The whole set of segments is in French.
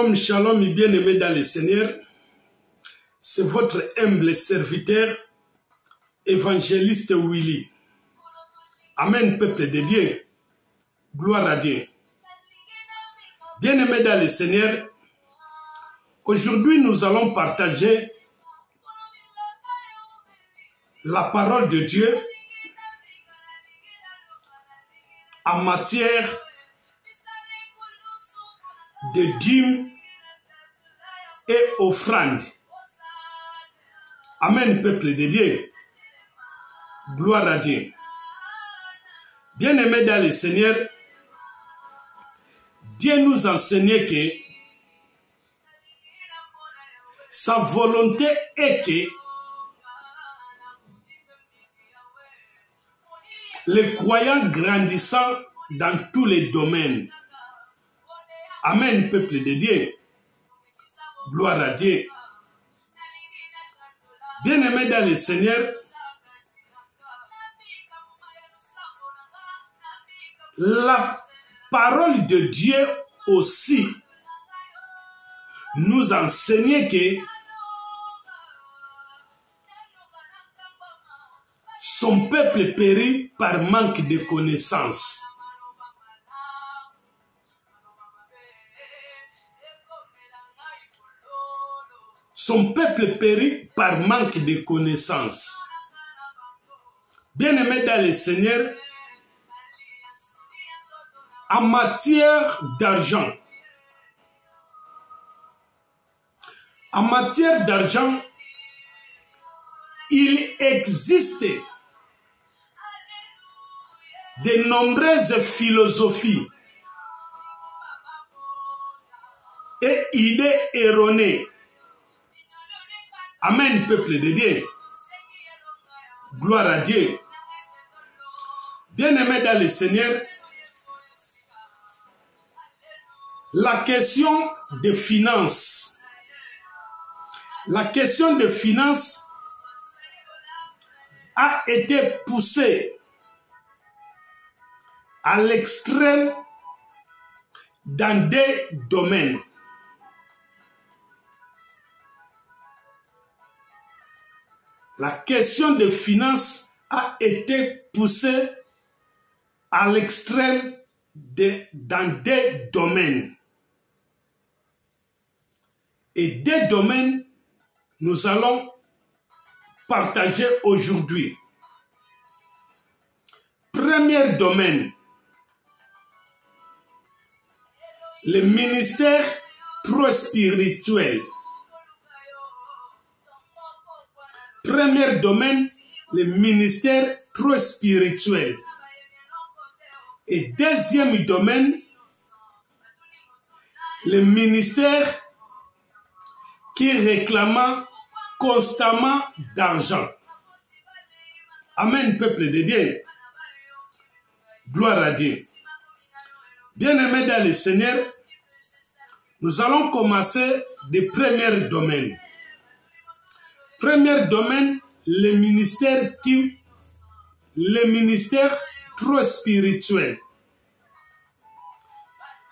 Shalom, shalom, et bien-aimés dans le Seigneur. C'est votre humble serviteur, évangéliste Willy. Amen, peuple de Dieu. Gloire à Dieu. Bien-aimés dans le Seigneur, aujourd'hui nous allons partager la parole de Dieu en matière de dîmes et offrandes. Amen, peuple de Dieu. Gloire à Dieu. Bien-aimés dans le Seigneur, Dieu nous enseigne que sa volonté est que les croyants grandissant dans tous les domaines. Amen, peuple de Dieu. Gloire à Dieu. Bien-aimés dans le Seigneur, la parole de Dieu aussi nous enseigne que son peuple périt par manque de connaissances. Son peuple périt par manque de connaissances. Bien-aimés dans le Seigneur, en matière d'argent, il existe de nombreuses philosophies et idées erronées. Amen, peuple de Dieu. Gloire à Dieu. Bien-aimés dans le Seigneur, la question de finances. La question de finances a été poussée à l'extrême dans des domaines. La question de finances a été poussée à l'extrême dans des domaines. Et des domaines, nous allons partager aujourd'hui. Premier domaine, le ministère trop spirituel. Premier domaine, le ministère trop spirituel. Et deuxième domaine, le ministère qui réclama constamment d'argent. Amen, peuple de Dieu. Gloire à Dieu. Bien-aimés dans le Seigneur, nous allons commencer du premier domaine. Premier domaine, le ministère trop spirituel.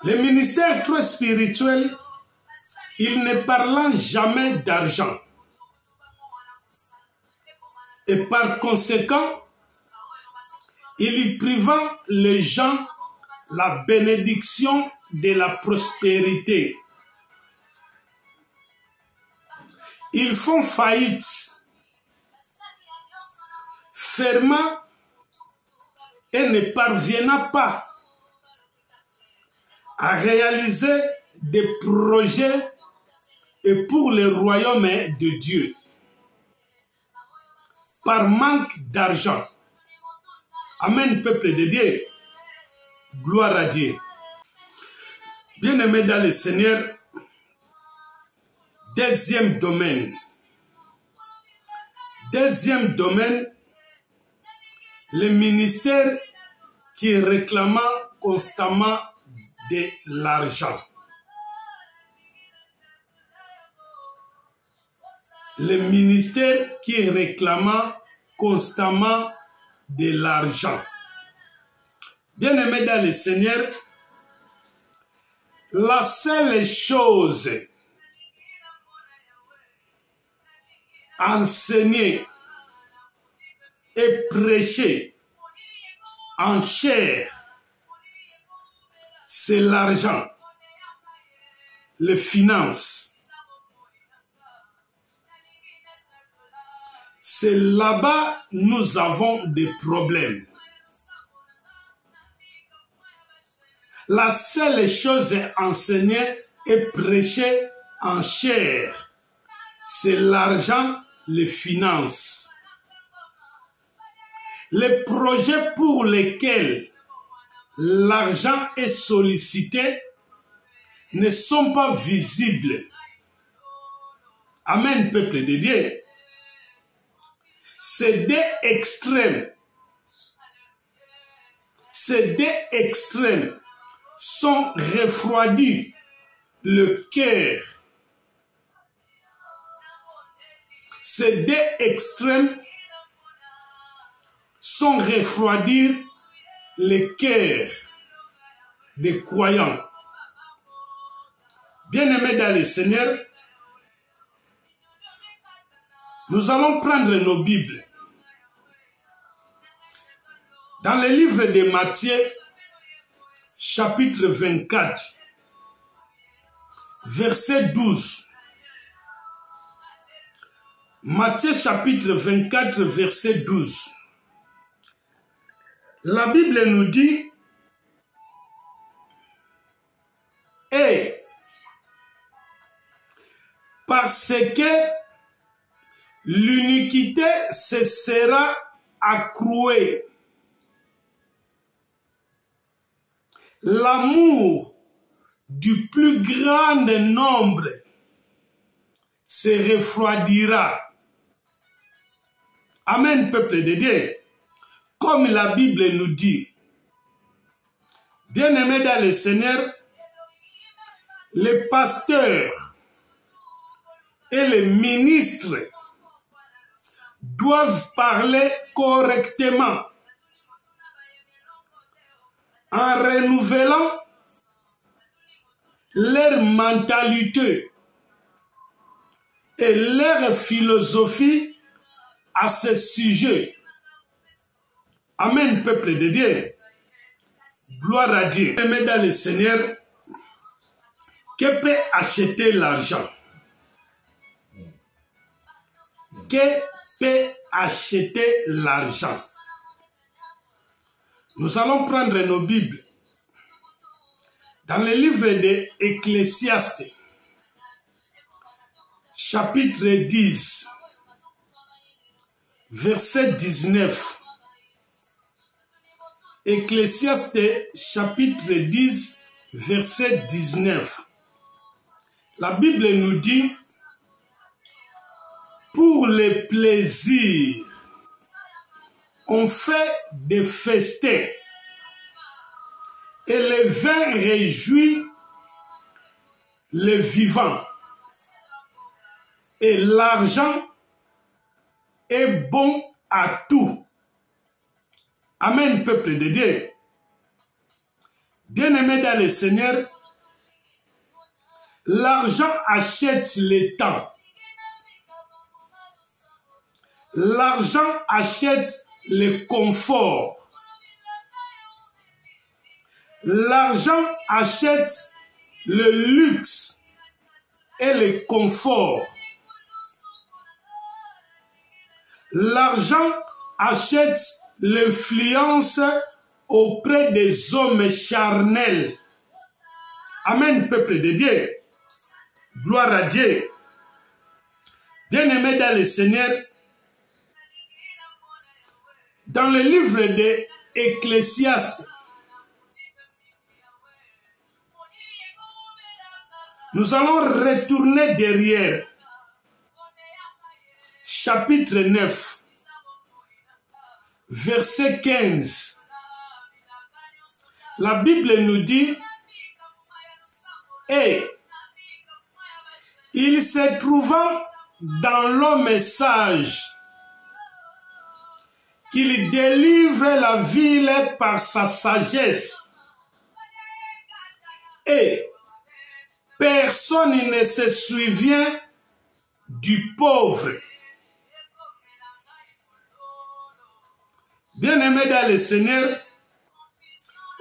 Le ministère trop spirituel, il ne parle jamais d'argent. Et par conséquent, il privant les gens la bénédiction de la prospérité. Ils font faillite, fermant et ne parviennent pas à réaliser des projets et pour le royaume de Dieu. Par manque d'argent. Amen, peuple de Dieu. Gloire à Dieu. Bien-aimés dans le Seigneur, deuxième domaine. Deuxième domaine, le ministère qui réclama constamment de l'argent. Le ministère qui réclama constamment de l'argent. Bien-aimés dans le Seigneur, La seule chose enseignée et prêchée en chair, c'est l'argent, les finances. C'est là-bas que nous avons des problèmes. La seule chose enseignée et prêchée en chair, c'est l'argent, les finances. Les projets pour lesquels l'argent est sollicité ne sont pas visibles. Amen, peuple de Dieu. Ces deux extrêmes, sont refroidis le cœur. Ces deux extrêmes sont refroidir le cœur des croyants. Bien-aimés dans le Seigneur, nous allons prendre nos Bibles. Dans le livre de Matthieu, chapitre 24, verset 12. Matthieu chapitre 24, verset 12. La Bible nous dit, et parce que l'iniquité se sera accrue, l'amour du plus grand nombre se refroidira. Amen, peuple de Dieu. Comme la Bible nous dit, bien-aimés dans le Seigneur, les pasteurs et les ministres doivent parler correctement en renouvelant leur mentalité et leur philosophie à ce sujet. Amen, peuple de Dieu. Gloire à Dieu. Aimé dans le Seigneur, que peut acheter l'argent? Que peut acheter l'argent? Nous allons prendre nos Bibles. Dans le livre de Ecclésiaste, chapitre 10, verset 19. Ecclésiaste, chapitre 10, verset 19. La Bible nous dit, pour le plaisir, on fait des festins et le vin réjouit les vivants. Et l'argent est bon à tout. Amen, peuple de Dieu. Bien-aimés dans le Seigneur, l'argent achète le temps. L'argent achète le confort. L'argent achète le luxe et le confort. L'argent achète l'influence auprès des hommes charnels. Amen, peuple de Dieu. Gloire à Dieu. Bien-aimés dans le Seigneur, dans le livre de Ecclésiaste, nous allons retourner derrière. Chapitre 9, verset 15. La Bible nous dit, et il se trouvant dans l'homme sage, qu'il délivre la ville par sa sagesse, et Personne ne se souvient du pauvre. Bien-aimés dans le Seigneur,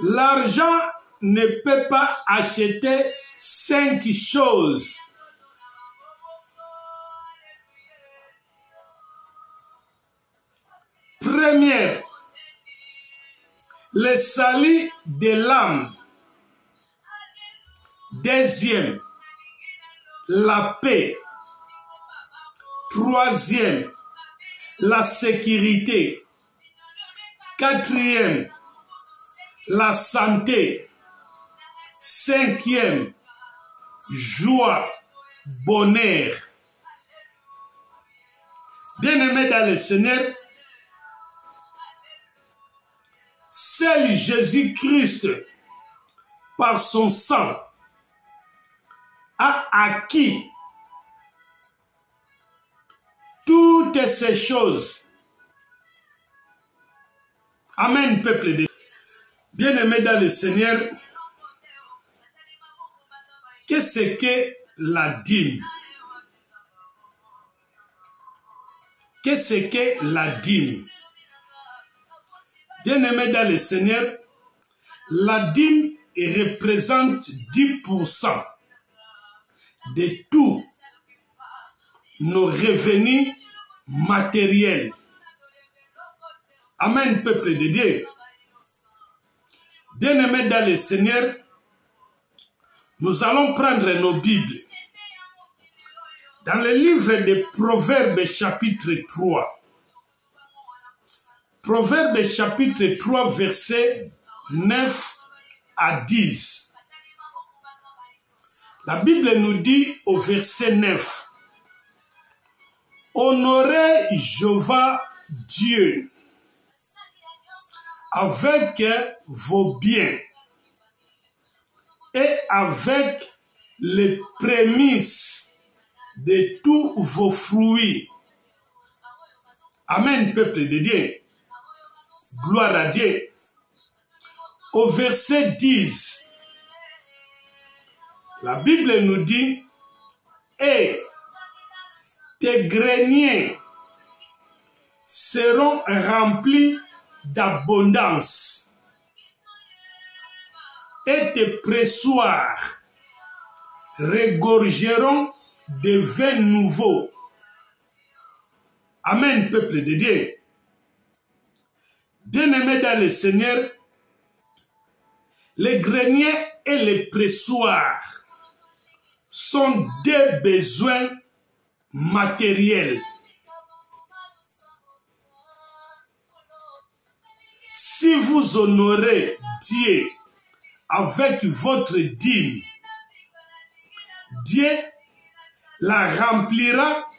l'argent ne peut pas acheter 5 choses. Première, le salut de l'âme. Deuxième, la paix. Troisième, la sécurité. Quatrième, la santé. Cinquième, joie, bonheur. Bien-aimés dans le Seigneur, seul Jésus-Christ, par son sang, a acquis toutes ces choses. Amen, peuple de Dieu. Bien-aimés dans le Seigneur, qu'est-ce que la dîme? Qu'est-ce que la dîme? Bien-aimés dans le Seigneur, la dîme représente 10% de tous nos revenus matériels. Amen, peuple de Dieu. Bien-aimés dans le Seigneur, nous allons prendre nos Bibles. Dans le livre de Proverbes chapitre 3. Proverbes chapitre 3, versets 9 à 10. La Bible nous dit au verset 9, « Honorez Jéhovah Dieu avec vos biens et avec les prémices de tous vos fruits. » Amen, peuple de Dieu. Gloire à Dieu. Au verset 10, la Bible nous dit, et tes greniers seront remplis d'abondance et tes pressoirs regorgeront de vin nouveau. Amen, peuple de Dieu. Bien-aimés dans le Seigneur, les greniers et les pressoirs sont des besoins matériels. Si vous honorez Dieu avec votre dîme, Dieu la remplira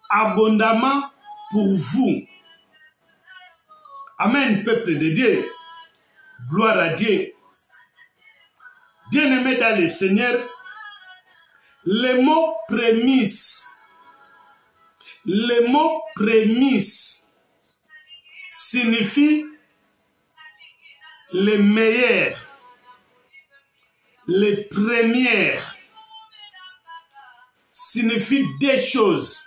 abondamment pour vous. Amen, peuple de Dieu. Gloire à Dieu. Bien-aimés dans le Seigneur, le mot prémisse signifie les meilleurs, les premières, signifie des choses.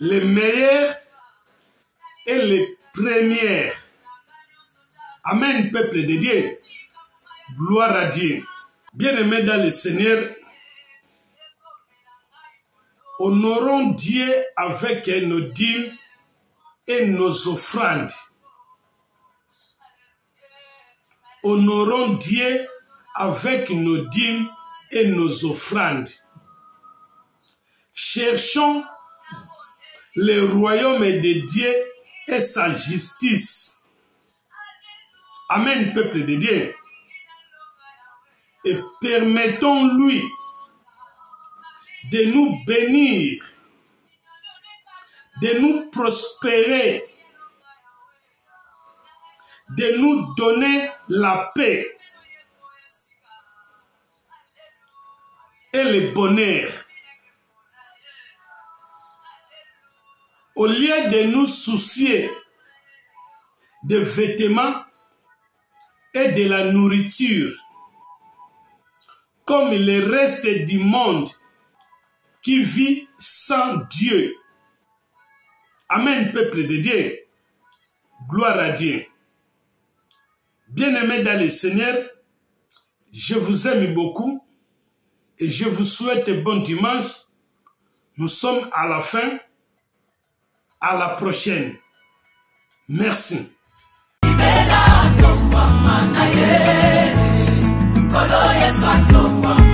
Les meilleurs et les premières. Amen, peuple de Dieu. Gloire à Dieu. Bien-aimés dans le Seigneur, honorons Dieu avec nos dîmes et nos offrandes. Honorons Dieu avec nos dîmes et nos offrandes. Cherchons le royaume de Dieu et sa justice. Amen, peuple de Dieu. Et permettons-lui de nous bénir, de nous prospérer, de nous donner la paix et le bonheur. Au lieu de nous soucier des vêtements et de la nourriture, comme le reste du monde qui vit sans Dieu. Amen, peuple de Dieu. Gloire à Dieu. Bien-aimés dans le Seigneur, je vous aime beaucoup et je vous souhaite bon dimanche. Nous sommes à la fin. À la prochaine. Merci. Kolo yes